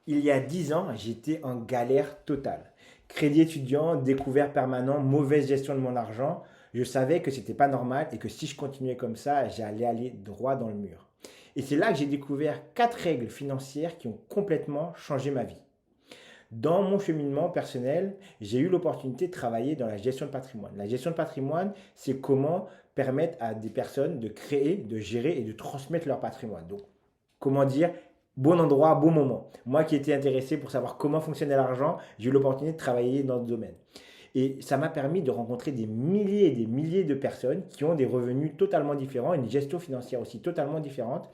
Il y a 10 ans, j'étais en galère totale. Crédit étudiant, découvert permanent, mauvaise gestion de mon argent. Je savais que c'était pas normal et que si je continuais comme ça, j'allais aller droit dans le mur. Et c'est là que j'ai découvert 4 règles financières qui ont complètement changé ma vie. Dans mon cheminement personnel, j'ai eu l'opportunité de travailler dans la gestion de patrimoine. La gestion de patrimoine, c'est comment permettre à des personnes de créer, de gérer et de transmettre leur patrimoine. Donc, comment dire, bon endroit, bon moment. Moi qui étais intéressé pour savoir comment fonctionnait l'argent, j'ai eu l'opportunité de travailler dans ce domaine. Et ça m'a permis de rencontrer des milliers et des milliers de personnes qui ont des revenus totalement différents, une gestion financière aussi totalement différente,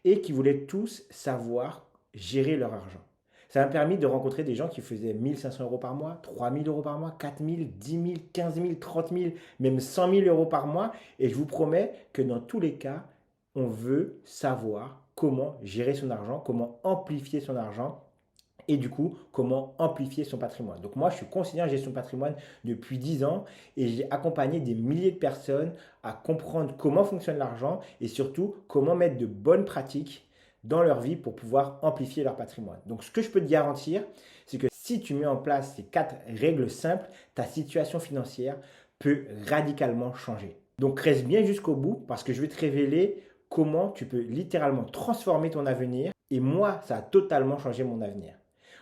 et qui voulaient tous savoir gérer leur argent. Ça m'a permis de rencontrer des gens qui faisaient 1 500 € par mois, 3 000 € par mois, 4 000, 10 000, 15 000, 30 000, même 100 000 € par mois. Et je vous promets que dans tous les cas, on veut savoir comment gérer son argent, comment amplifier son argent et du coup, comment amplifier son patrimoine. Donc moi, je suis conseiller en gestion de patrimoine depuis 10 ans et j'ai accompagné des milliers de personnes à comprendre comment fonctionne l'argent et surtout comment mettre de bonnes pratiques dans leur vie pour pouvoir amplifier leur patrimoine. Donc ce que je peux te garantir, c'est que si tu mets en place ces 4 règles simples, ta situation financière peut radicalement changer. Donc reste bien jusqu'au bout parce que je vais te révéler comment tu peux littéralement transformer ton avenir et moi, ça a totalement changé mon avenir.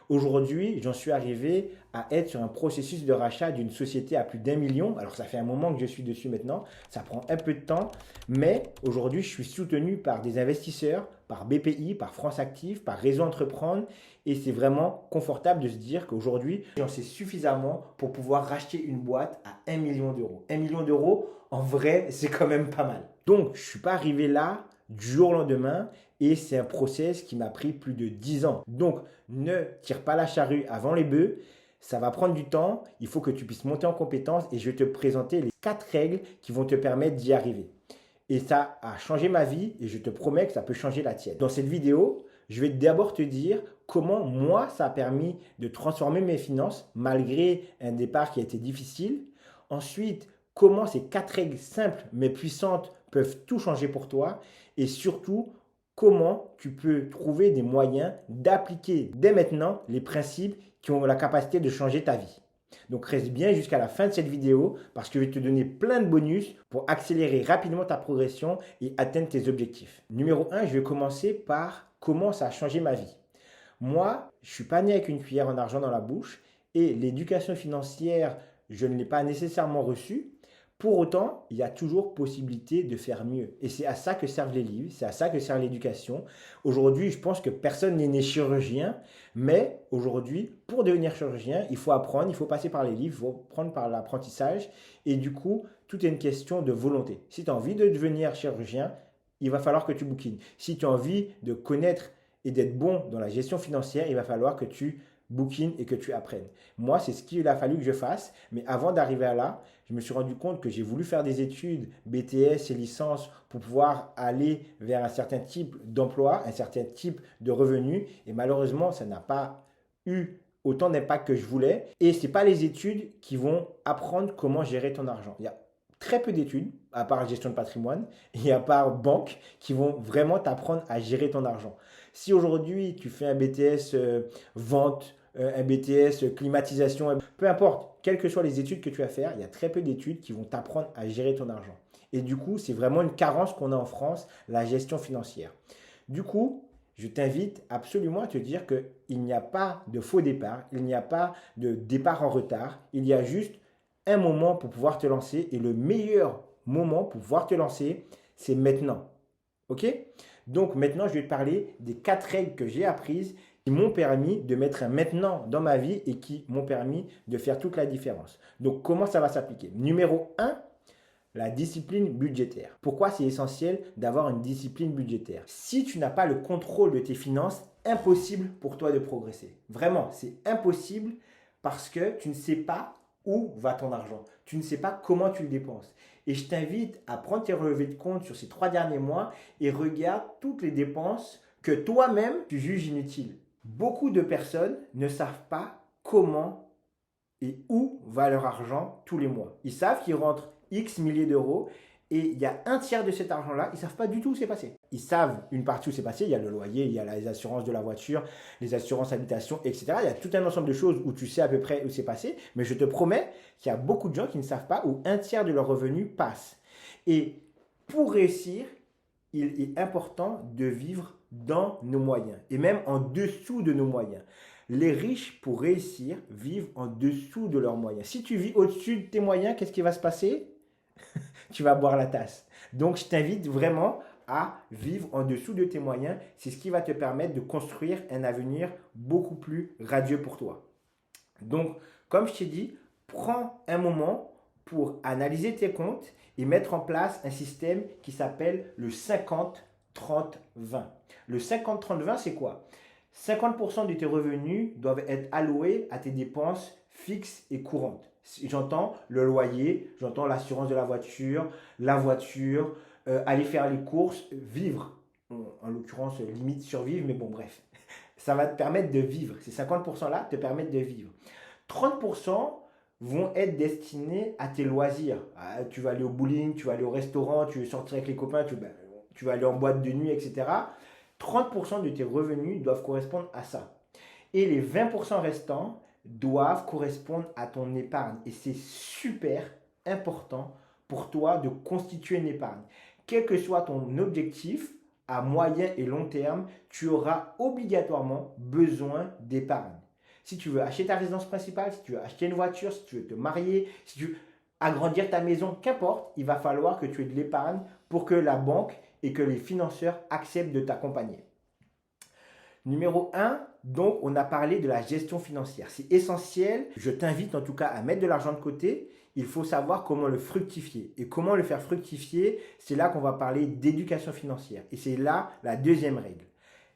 Aujourd'hui, j'en suis arrivé à être sur un processus de rachat d'une société à plus d'1 million. Alors, ça fait un moment que je suis dessus maintenant. Ça prend un peu de temps. Mais aujourd'hui, je suis soutenu par des investisseurs, par BPI, par France Active, par Réseau Entreprendre. Et c'est vraiment confortable de se dire qu'aujourd'hui, j'en sais suffisamment pour pouvoir racheter une boîte à 1 million d'euros. 1 million d'euros, en vrai, c'est quand même pas mal. Donc, je ne suis pas arrivé là du jour au lendemain et c'est un process qui m'a pris plus de 10 ans. Donc, ne tire pas la charrue avant les bœufs. Ça va prendre du temps. Il faut que tu puisses monter en compétence et je vais te présenter les 4 règles qui vont te permettre d'y arriver. Et ça a changé ma vie et je te promets que ça peut changer la tienne. Dans cette vidéo, je vais d'abord te dire comment moi, ça a permis de transformer mes finances malgré un départ qui a été difficile. Ensuite, comment ces 4 règles simples mais puissantes peuvent tout changer pour toi. Et surtout, comment tu peux trouver des moyens d'appliquer dès maintenant les principes qui ont la capacité de changer ta vie. Donc reste bien jusqu'à la fin de cette vidéo parce que je vais te donner plein de bonus pour accélérer rapidement ta progression et atteindre tes objectifs. Numéro 1, je vais commencer par comment ça a changé ma vie. Moi, je ne suis pas né avec une cuillère en argent dans la bouche et l'éducation financière, je ne l'ai pas nécessairement reçue. Pour autant, il y a toujours possibilité de faire mieux. Et c'est à ça que servent les livres, c'est à ça que sert l'éducation. Aujourd'hui, je pense que personne n'est né chirurgien, mais aujourd'hui, pour devenir chirurgien, il faut apprendre, il faut passer par les livres, il faut prendre par l'apprentissage. Et du coup, tout est une question de volonté. Si tu as envie de devenir chirurgien, il va falloir que tu bouquines. Si tu as envie de connaître et d'être bon dans la gestion financière, il va falloir que tu bookines et que tu apprennes. Moi, c'est ce qu'il a fallu que je fasse, mais avant d'arriver à là, je me suis rendu compte que j'ai voulu faire des études, BTS et licences pour pouvoir aller vers un certain type d'emploi, un certain type de revenus, et malheureusement, ça n'a pas eu autant d'impact que je voulais, et ce n'est pas les études qui vont apprendre comment gérer ton argent. Il y a très peu d'études, à part gestion de patrimoine, et à part banque, qui vont vraiment t'apprendre à gérer ton argent. Si aujourd'hui tu fais un BTS vente, un BTS climatisation, peu importe, quelles que soient les études que tu vas faire, il y a très peu d'études qui vont t'apprendre à gérer ton argent. Et du coup, c'est vraiment une carence qu'on a en France, la gestion financière. Du coup, je t'invite absolument à te dire qu'il n'y a pas de faux départ, il n'y a pas de départ en retard, il y a juste un moment pour pouvoir te lancer et le meilleur moment pour pouvoir te lancer, c'est maintenant. Ok? Donc maintenant, je vais te parler des 4 règles que j'ai apprises qui m'ont permis de mettre un maintenant dans ma vie et qui m'ont permis de faire toute la différence. Donc comment ça va s'appliquer? Numéro 1, la discipline budgétaire. Pourquoi c'est essentiel d'avoir une discipline budgétaire? Si tu n'as pas le contrôle de tes finances, impossible pour toi de progresser. Vraiment, c'est impossible parce que tu ne sais pas où va ton argent. Tu ne sais pas comment tu le dépenses. Et je t'invite à prendre tes relevés de compte sur ces 3 derniers mois et regarde toutes les dépenses que toi-même tu juges inutiles. Beaucoup de personnes ne savent pas comment et où va leur argent tous les mois. Ils savent qu'ils rentrent X milliers d'euros Et il y a un tiers de cet argent-là, ils ne savent pas du tout où c'est passé. Ils savent une partie où c'est passé, il y a le loyer, il y a les assurances de la voiture, les assurances habitation, etc. Il y a tout un ensemble de choses où tu sais à peu près où c'est passé, mais je te promets qu'il y a beaucoup de gens qui ne savent pas où un tiers de leur revenu passe. Et pour réussir, il est important de vivre dans nos moyens et même en dessous de nos moyens. Les riches, pour réussir, vivent en dessous de leurs moyens. Si tu vis au-dessus de tes moyens, qu'est-ce qui va se passer? Tu vas boire la tasse. Donc, je t'invite vraiment à vivre en dessous de tes moyens. C'est ce qui va te permettre de construire un avenir beaucoup plus radieux pour toi. Donc, comme je t'ai dit, prends un moment pour analyser tes comptes et mettre en place un système qui s'appelle le 50-30-20. Le 50-30-20, c'est quoi? 50% de tes revenus doivent être alloués à tes dépenses fixes et courantes. J'entends le loyer, j'entends l'assurance de la voiture, aller faire les courses, vivre. En l'occurrence, limite survivre, mais bon, bref. Ça va te permettre de vivre. Ces 50%-là te permettent de vivre. 30% vont être destinés à tes loisirs. Ah, tu vas aller au bowling, tu vas aller au restaurant, tu veux sortir avec les copains, tu vas aller en boîte de nuit, etc. 30% de tes revenus doivent correspondre à ça. Et les 20% restants doivent correspondre à ton épargne. Et c'est super important pour toi de constituer une épargne. Quel que soit ton objectif, à moyen et long terme, tu auras obligatoirement besoin d'épargne. Si tu veux acheter ta résidence principale, si tu veux acheter une voiture, si tu veux te marier, si tu veux agrandir ta maison, qu'importe, il va falloir que tu aies de l'épargne pour que la banque et que les financeurs acceptent de t'accompagner. Numéro 1, donc on a parlé de la gestion financière. C'est essentiel, je t'invite en tout cas à mettre de l'argent de côté. Il faut savoir comment le fructifier. Et comment le faire fructifier, c'est là qu'on va parler d'éducation financière. Et c'est là la deuxième règle,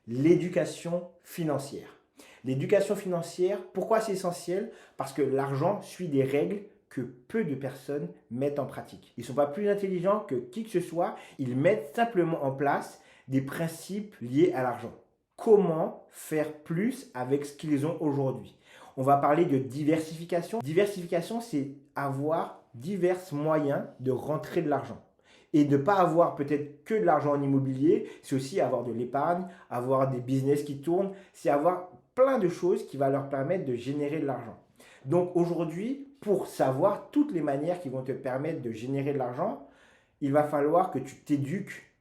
l'éducation financière. L'éducation financière, pourquoi c'est essentiel? Parce que l'argent suit des règles que peu de personnes mettent en pratique. Ils ne sont pas plus intelligents que qui que ce soit, ils mettent simplement en place des principes liés à l'argent. Comment faire plus avec ce qu'ils ont aujourd'hui? On va parler de diversification. Diversification, c'est avoir divers moyens de rentrer de l'argent. Et de ne pas avoir peut-être que de l'argent en immobilier, c'est aussi avoir de l'épargne, avoir des business qui tournent, c'est avoir plein de choses qui vont leur permettre de générer de l'argent. Donc aujourd'hui, pour savoir toutes les manières qui vont te permettre de générer de l'argent, il va falloir que tu t'éduques.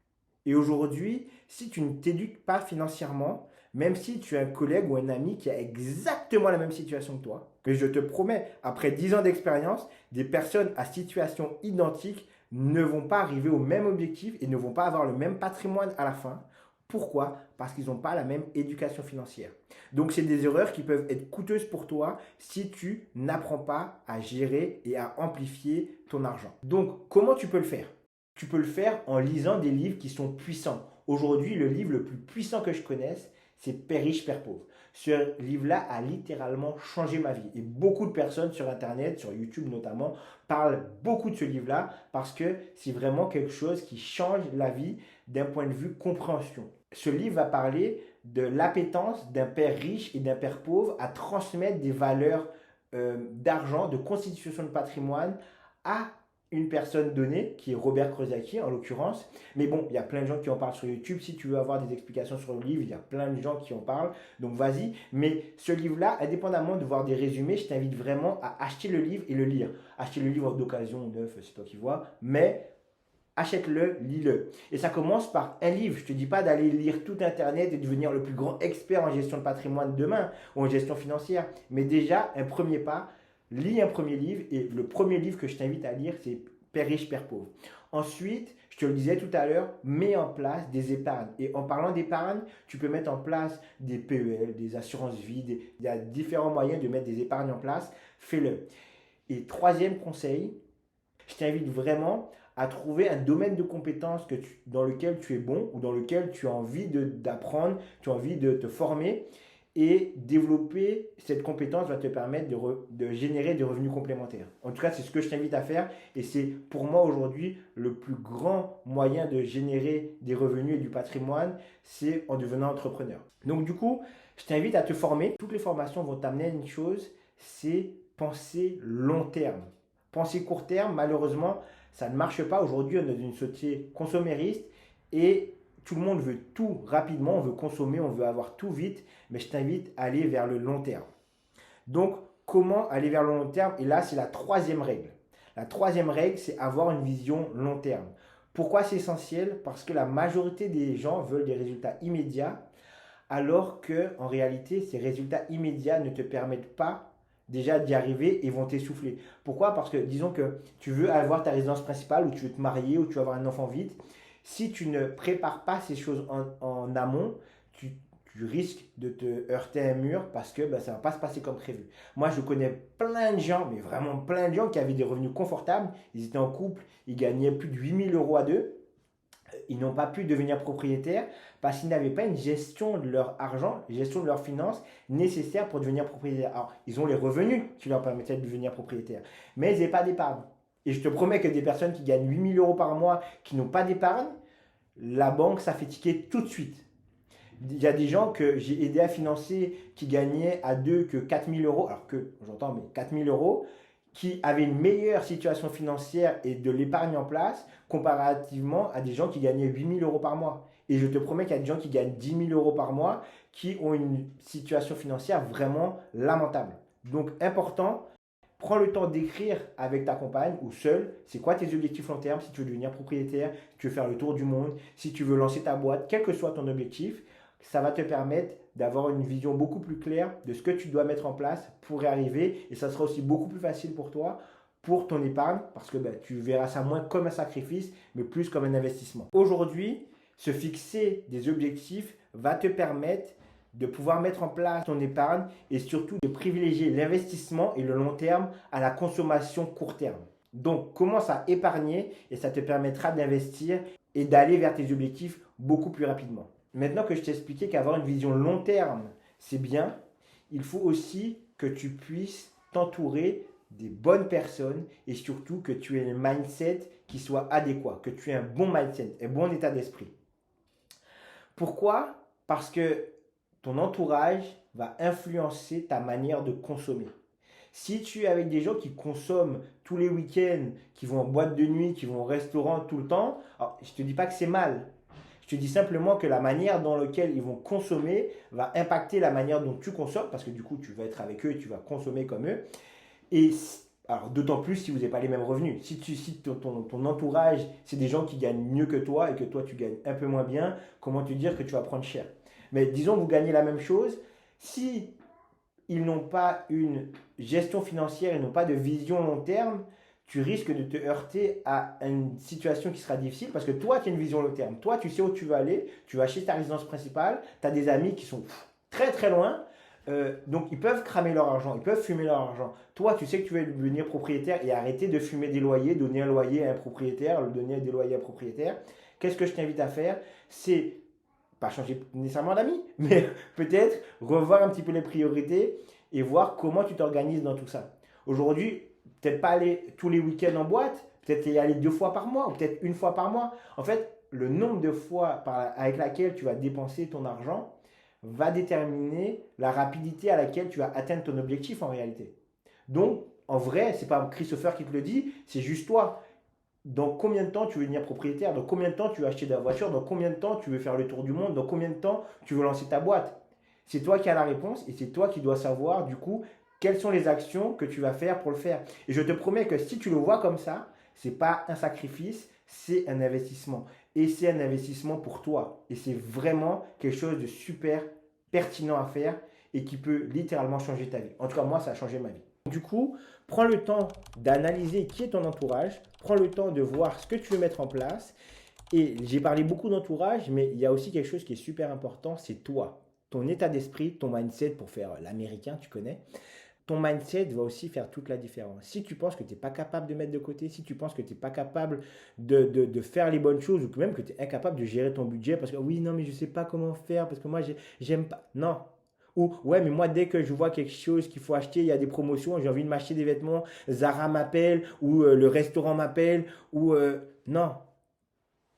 Et aujourd'hui, si tu ne t'éduques pas financièrement, même si tu as un collègue ou un ami qui a exactement la même situation que toi, que je te promets, après 10 ans d'expérience, des personnes à situation identique ne vont pas arriver au même objectif et ne vont pas avoir le même patrimoine à la fin. Pourquoi? Parce qu'ils n'ont pas la même éducation financière. Donc, c'est des erreurs qui peuvent être coûteuses pour toi si tu n'apprends pas à gérer et à amplifier ton argent. Donc, comment tu peux le faire? Tu peux le faire en lisant des livres qui sont puissants. Aujourd'hui, le livre le plus puissant que je connaisse, c'est Père riche, Père pauvre. Ce livre-là a littéralement changé ma vie. Et beaucoup de personnes sur Internet, sur YouTube notamment, parlent beaucoup de ce livre-là parce que c'est vraiment quelque chose qui change la vie d'un point de vue compréhension. Ce livre va parler de l'appétence d'un père riche et d'un père pauvre à transmettre des valeurs d'argent, de constitution de patrimoine à une personne donnée, qui est Robert Kiyosaki en l'occurrence. Mais bon, il y a plein de gens qui en parlent sur YouTube. Si tu veux avoir des explications sur le livre, il y a plein de gens qui en parlent. Donc vas-y. Mais ce livre-là, indépendamment de voir des résumés, je t'invite vraiment à acheter le livre et le lire. Acheter le livre d'occasion, neuf, c'est toi qui vois. Mais achète-le, lis-le. Et ça commence par un livre. Je ne te dis pas d'aller lire tout Internet et devenir le plus grand expert en gestion de patrimoine demain ou en gestion financière. Mais déjà, un premier pas, lis un premier livre. Et le premier livre que je t'invite à lire, c'est Père riche, Père pauvre. Ensuite, je te le disais tout à l'heure, mets en place des épargnes. Et en parlant d'épargne, tu peux mettre en place des PEL, des assurances vie. Il y a différents moyens de mettre des épargnes en place. Fais-le. Et troisième conseil, je t'invite vraiment à trouver un domaine de compétences dans lequel tu es bon ou dans lequel tu as envie d'apprendre, tu as envie de te former. Et développer cette compétence va te permettre de générer des revenus complémentaires. En tout cas, c'est ce que je t'invite à faire. Et c'est pour moi aujourd'hui le plus grand moyen de générer des revenus et du patrimoine, c'est en devenant entrepreneur. Donc du coup, je t'invite à te former. Toutes les formations vont t'amener à une chose, c'est penser long terme. Penser court terme, malheureusement, Ça ne marche pas. Aujourd'hui, on est dans une société consommériste et tout le monde veut tout rapidement, on veut consommer, on veut avoir tout vite, mais je t'invite à aller vers le long terme. Donc, comment aller vers le long terme? Et là, c'est la troisième règle. La troisième règle, c'est avoir une vision long terme. Pourquoi c'est essentiel? Parce que la majorité des gens veulent des résultats immédiats, alors que en réalité, ces résultats immédiats ne te permettent pas déjà d'y arriver et vont t'essouffler. Pourquoi? Parce que disons que tu veux avoir ta résidence principale ou tu veux te marier ou tu veux avoir un enfant vite. Si tu ne prépares pas ces choses en amont, tu, tu risques de te heurter à un mur parce que ben, ça ne va pas se passer comme prévu. Moi, je connais plein de gens, mais vraiment plein de gens qui avaient des revenus confortables. Ils étaient en couple, ils gagnaient plus de 8 000 € à deux. Ils n'ont pas pu devenir propriétaires parce qu'ils n'avaient pas une gestion de leur argent, une gestion de leurs finances nécessaire pour devenir propriétaire. Alors, ils ont les revenus qui leur permettaient de devenir propriétaire, mais ils n'avaient pas d'épargne. Et je te promets que des personnes qui gagnent 8 000 € par mois, qui n'ont pas d'épargne, la banque, ça fait tiquer tout de suite. Il y a des gens que j'ai aidé à financer qui gagnaient à deux que 4 000 €, alors que, j'entends, mais 4 000 €, qui avaient une meilleure situation financière et de l'épargne en place comparativement à des gens qui gagnaient 8 000 € par mois. Et je te promets qu'il y a des gens qui gagnent 10 000 € par mois qui ont une situation financière vraiment lamentable. Donc, important, prends le temps d'écrire avec ta compagne ou seul, c'est quoi tes objectifs long terme, si tu veux devenir propriétaire, si tu veux faire le tour du monde, si tu veux lancer ta boîte, quel que soit ton objectif, ça va te permettre d'avoir une vision beaucoup plus claire de ce que tu dois mettre en place pour y arriver et ça sera aussi beaucoup plus facile pour toi, pour ton épargne, parce que ben, tu verras ça moins comme un sacrifice, mais plus comme un investissement. Aujourd'hui, se fixer des objectifs va te permettre de pouvoir mettre en place ton épargne et surtout de privilégier l'investissement et le long terme à la consommation court terme. Donc, commence à épargner et ça te permettra d'investir et d'aller vers tes objectifs beaucoup plus rapidement. Maintenant que je t'ai expliqué qu'avoir une vision long terme, c'est bien, il faut aussi que tu puisses t'entourer des bonnes personnes et surtout que tu aies un mindset qui soit adéquat, que tu aies un bon mindset, un bon état d'esprit. Pourquoi? Parce que ton entourage va influencer ta manière de consommer. Si tu es avec des gens qui consomment tous les week-ends, qui vont en boîte de nuit, qui vont au restaurant tout le temps, alors, je ne te dis pas que c'est mal. Je te dis simplement que la manière dans laquelle ils vont consommer va impacter la manière dont tu consommes, parce que du coup, tu vas être avec eux et tu vas consommer comme eux. Et alors, d'autant plus si vous n'avez pas les mêmes revenus. Si ton entourage, c'est des gens qui gagnent mieux que toi et que toi, tu gagnes un peu moins bien, comment te dire que tu vas prendre cher? Mais disons que vous gagnez la même chose. Si ils n'ont pas une gestion financière, ils n'ont pas de vision long terme, tu risques de te heurter à une situation qui sera difficile parce que toi, tu as une vision long terme. Toi, tu sais où tu vas aller, tu vas acheter ta résidence principale, tu as des amis qui sont très très loin, donc ils peuvent cramer leur argent, ils peuvent fumer leur argent. Toi, tu sais que tu veux devenir propriétaire et arrêter de fumer des loyers, donner un loyer à un propriétaire, donner des loyers à un propriétaire. Qu'est-ce que je t'invite à faire? C'est pas changer nécessairement d'amis, mais peut-être revoir un petit peu les priorités et voir comment tu t'organises dans tout ça. Aujourd'hui, peut-être pas aller tous les week-ends en boîte, peut-être y aller 2 fois par mois ou peut-être une fois par mois. En fait, le nombre de fois avec laquelle tu vas dépenser ton argent va déterminer la rapidité à laquelle tu vas atteindre ton objectif en réalité. Donc, en vrai, c'est pas Christopher qui te le dit, c'est juste toi. Dans combien de temps tu veux devenir propriétaire? Dans combien de temps tu veux acheter de la voiture? Dans combien de temps tu veux faire le tour du monde? Dans combien de temps tu veux lancer ta boîte? C'est toi qui as la réponse et c'est toi qui dois savoir du coup quelles sont les actions que tu vas faire pour le faire. Et je te promets que si tu le vois comme ça, ce n'est pas un sacrifice, c'est un investissement. Et c'est un investissement pour toi. Et c'est vraiment quelque chose de super pertinent à faire et qui peut littéralement changer ta vie. En tout cas, moi, ça a changé ma vie. Du coup, prends le temps d'analyser qui est ton entourage, prends le temps de voir ce que tu veux mettre en place. Et j'ai parlé beaucoup d'entourage, mais il y a aussi quelque chose qui est super important, c'est toi. Ton état d'esprit, ton mindset pour faire l'américain, tu connais. Ton mindset va aussi faire toute la différence. Si tu penses que tu n'es pas capable de mettre de côté, si tu penses que tu n'es pas capable de faire les bonnes choses ou que même que tu es incapable de gérer ton budget parce que oui, non, mais je ne sais pas comment faire parce que moi, j'aime pas. Non. Ou ouais, mais moi, dès que je vois quelque chose qu'il faut acheter, il y a des promotions, j'ai envie de m'acheter des vêtements, Zara m'appelle ou le restaurant m'appelle ou non.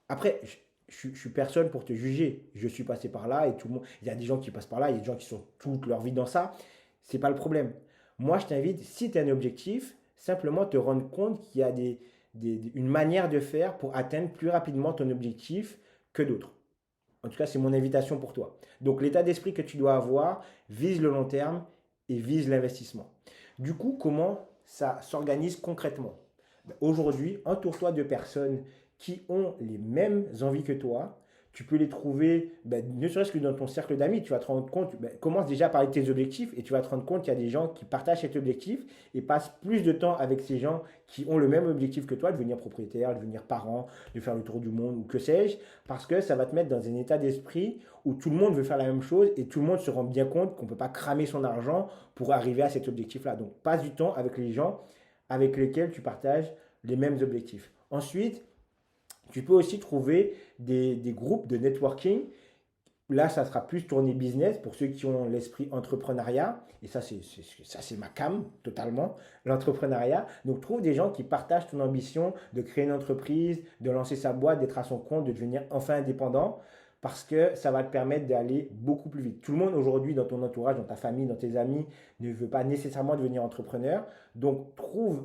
Après, je suis personne pour te juger. Je suis passé par là et tout le monde. Il y a des gens qui passent par là, il y a des gens qui sont toute leur vie dans ça. C'est pas le problème. Moi, je t'invite, si tu as un objectif, simplement te rendre compte qu'il y a une manière de faire pour atteindre plus rapidement ton objectif que d'autres. En tout cas, c'est mon invitation pour toi. Donc, l'état d'esprit que tu dois avoir vise le long terme et vise l'investissement. Du coup, comment ça s'organise concrètement? Aujourd'hui, entoure-toi de personnes qui ont les mêmes envies que toi. Tu peux les trouver, ne serait-ce que dans ton cercle d'amis. Tu vas te rendre compte, commence déjà à parler de tes objectifs et tu vas te rendre compte qu'il y a des gens qui partagent cet objectif et passent plus de temps avec ces gens qui ont le même objectif que toi, de devenir propriétaire, de devenir parent, de faire le tour du monde ou que sais-je, parce que ça va te mettre dans un état d'esprit où tout le monde veut faire la même chose et tout le monde se rend bien compte qu'on ne peut pas cramer son argent pour arriver à cet objectif-là. Donc, passe du temps avec les gens avec lesquels tu partages les mêmes objectifs. Ensuite, tu peux aussi trouver des groupes de networking. Là, ça sera plus tourné business pour ceux qui ont l'esprit entrepreneuriat. Et ça, c'est ma cam, totalement, l'entrepreneuriat. Donc, trouve des gens qui partagent ton ambition de créer une entreprise, de lancer sa boîte, d'être à son compte, de devenir enfin indépendant. Parce que ça va te permettre d'aller beaucoup plus vite. Tout le monde aujourd'hui dans ton entourage, dans ta famille, dans tes amis, ne veut pas nécessairement devenir entrepreneur. Donc, trouve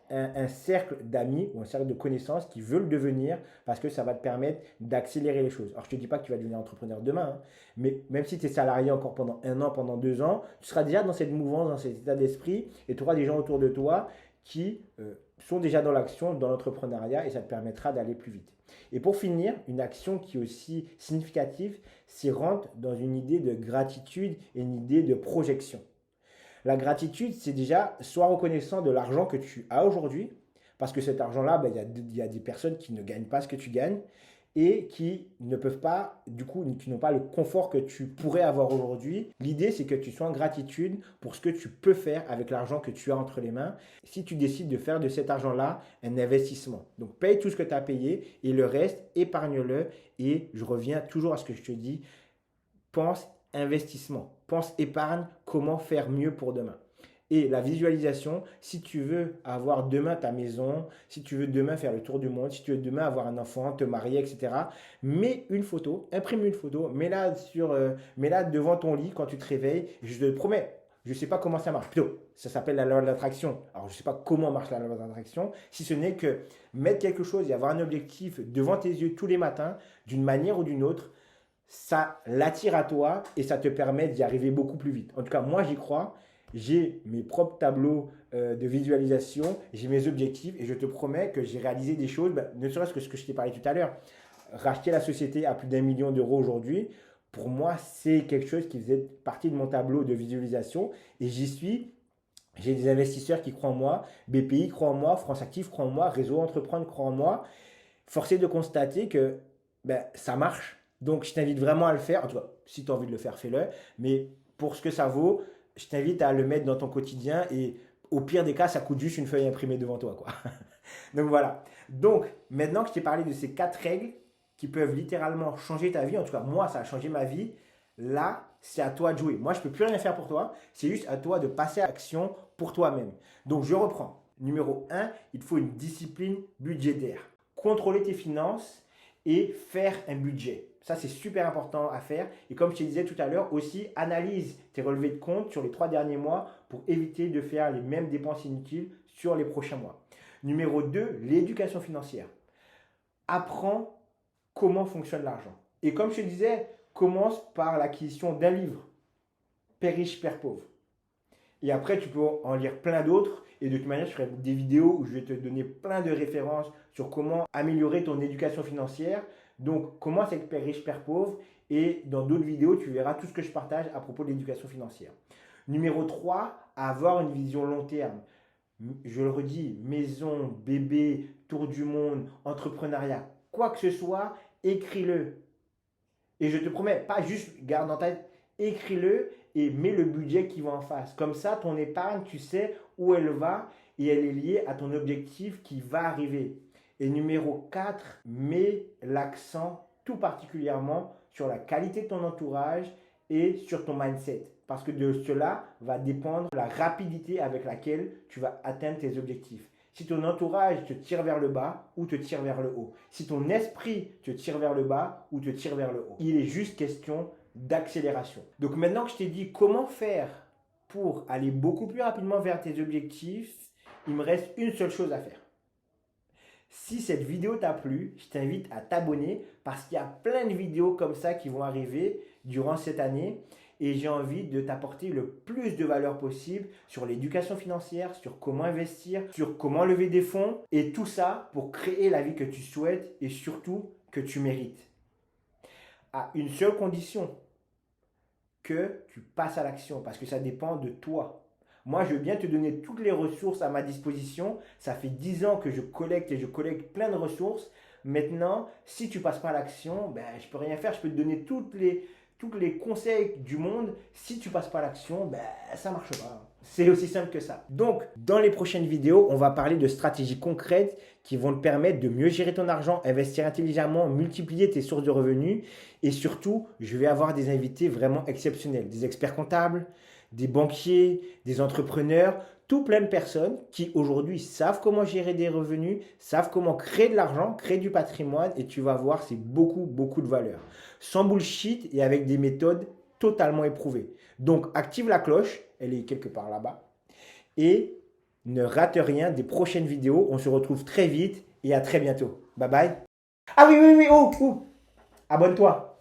un cercle d'amis ou un cercle de connaissances qui veulent le devenir parce que ça va te permettre d'accélérer les choses. Alors, je ne te dis pas que tu vas devenir entrepreneur demain, hein, mais même si tu es salarié encore pendant 1 an, pendant 2 ans, tu seras déjà dans cette mouvance, dans cet état d'esprit et tu auras des gens autour de toi qui sont déjà dans l'action, dans l'entrepreneuriat et ça te permettra d'aller plus vite. Et pour finir, une action qui est aussi significative, c'est rentre dans une idée de gratitude et une idée de projection. La gratitude, c'est déjà sois reconnaissant de l'argent que tu as aujourd'hui, parce que cet argent-là, y a des personnes qui ne gagnent pas ce que tu gagnes et qui ne peuvent pas, du coup, qui n'ont pas le confort que tu pourrais avoir aujourd'hui. L'idée, c'est que tu sois en gratitude pour ce que tu peux faire avec l'argent que tu as entre les mains. Si tu décides de faire de cet argent-là un investissement. Donc, paye tout ce que tu as payé et le reste, épargne-le. Et je reviens toujours à ce que je te dis, pense investissement, pense épargne, comment faire mieux pour demain. Et la visualisation, si tu veux avoir demain ta maison, si tu veux demain faire le tour du monde, si tu veux demain avoir un enfant, te marier, etc., mets une photo, imprime une photo, mets-la devant ton lit quand tu te réveilles. Je te promets, je ne sais pas comment ça marche. Plutôt, ça s'appelle la loi de l'attraction. Alors, je ne sais pas comment marche la loi de l'attraction, si ce n'est que mettre quelque chose et avoir un objectif devant tes yeux tous les matins, d'une manière ou d'une autre, ça l'attire à toi et ça te permet d'y arriver beaucoup plus vite. En tout cas, moi, j'y crois. J'ai mes propres tableaux de visualisation, j'ai mes objectifs et je te promets que j'ai réalisé des choses, ne serait-ce que ce que je t'ai parlé tout à l'heure. Racheter la société à plus d'1 million d'euros aujourd'hui, pour moi, c'est quelque chose qui faisait partie de mon tableau de visualisation et j'y suis. J'ai des investisseurs qui croient en moi, BPI croit en moi, France Active croit en moi, Réseau Entreprendre croit en moi. Force est de constater que ça marche. Donc, je t'invite vraiment à le faire. En tout cas, si tu as envie de le faire, fais-le. Mais pour ce que ça vaut, je t'invite à le mettre dans ton quotidien et au pire des cas, ça coûte juste une feuille imprimée devant toi, quoi. Donc voilà. Donc, maintenant que je t'ai parlé de ces 4 règles qui peuvent littéralement changer ta vie, en tout cas, moi, ça a changé ma vie. Là, c'est à toi de jouer. Moi, je ne peux plus rien faire pour toi. C'est juste à toi de passer à l'action pour toi-même. Donc, je reprends. Numéro 1, il te faut une discipline budgétaire. Contrôler tes finances et faire un budget. Ça, c'est super important à faire. Et comme je te disais tout à l'heure, aussi, analyse tes relevés de compte sur les 3 derniers mois pour éviter de faire les mêmes dépenses inutiles sur les prochains mois. Numéro 2, l'éducation financière. Apprends comment fonctionne l'argent. Et comme je te disais, commence par l'acquisition d'un livre, Père riche, Père pauvre. Et après, tu peux en lire plein d'autres. Et de toute manière, je ferai des vidéos où je vais te donner plein de références sur comment améliorer ton éducation financière. Donc, commence avec Père riche, Père pauvre. Et dans d'autres vidéos, tu verras tout ce que je partage à propos de l'éducation financière. Numéro 3, avoir une vision long terme. Je le redis, maison, bébé, tour du monde, entrepreneuriat, quoi que ce soit, écris-le. Et je te promets, pas juste garde en tête, écris-le et mets le budget qui va en face. Comme ça, ton épargne, tu sais où elle va et elle est liée à ton objectif qui va arriver. Et numéro 4, mets l'accent tout particulièrement sur la qualité de ton entourage et sur ton mindset. Parce que de cela va dépendre la rapidité avec laquelle tu vas atteindre tes objectifs. Si ton entourage te tire vers le bas ou te tire vers le haut. Si ton esprit te tire vers le bas ou te tire vers le haut. Il est juste question d'accélération. Donc maintenant que je t'ai dit comment faire pour aller beaucoup plus rapidement vers tes objectifs, il me reste une seule chose à faire. Si cette vidéo t'a plu, je t'invite à t'abonner parce qu'il y a plein de vidéos comme ça qui vont arriver durant cette année et j'ai envie de t'apporter le plus de valeur possible sur l'éducation financière, sur comment investir, sur comment lever des fonds et tout ça pour créer la vie que tu souhaites et surtout que tu mérites. À une seule condition, que tu passes à l'action parce que ça dépend de toi. Moi, je veux bien te donner toutes les ressources à ma disposition. Ça fait 10 ans que je collecte et je collecte plein de ressources. Maintenant, si tu passes pas à l'action, ben, je peux rien faire. Je peux te donner tous les conseils du monde. Si tu passes pas à l'action, ben, ça marche pas. C'est aussi simple que ça. Donc, dans les prochaines vidéos, on va parler de stratégies concrètes qui vont te permettre de mieux gérer ton argent, investir intelligemment, multiplier tes sources de revenus. Et surtout, je vais avoir des invités vraiment exceptionnels, des experts comptables, des banquiers, des entrepreneurs, tout plein de personnes qui aujourd'hui savent comment gérer des revenus, savent comment créer de l'argent, créer du patrimoine et tu vas voir, c'est beaucoup, beaucoup de valeur. Sans bullshit et avec des méthodes totalement éprouvées. Donc, active la cloche, elle est quelque part là-bas et ne rate rien des prochaines vidéos. On se retrouve très vite et à très bientôt. Bye bye. Ah oui, oui, oui, oh, abonne-toi.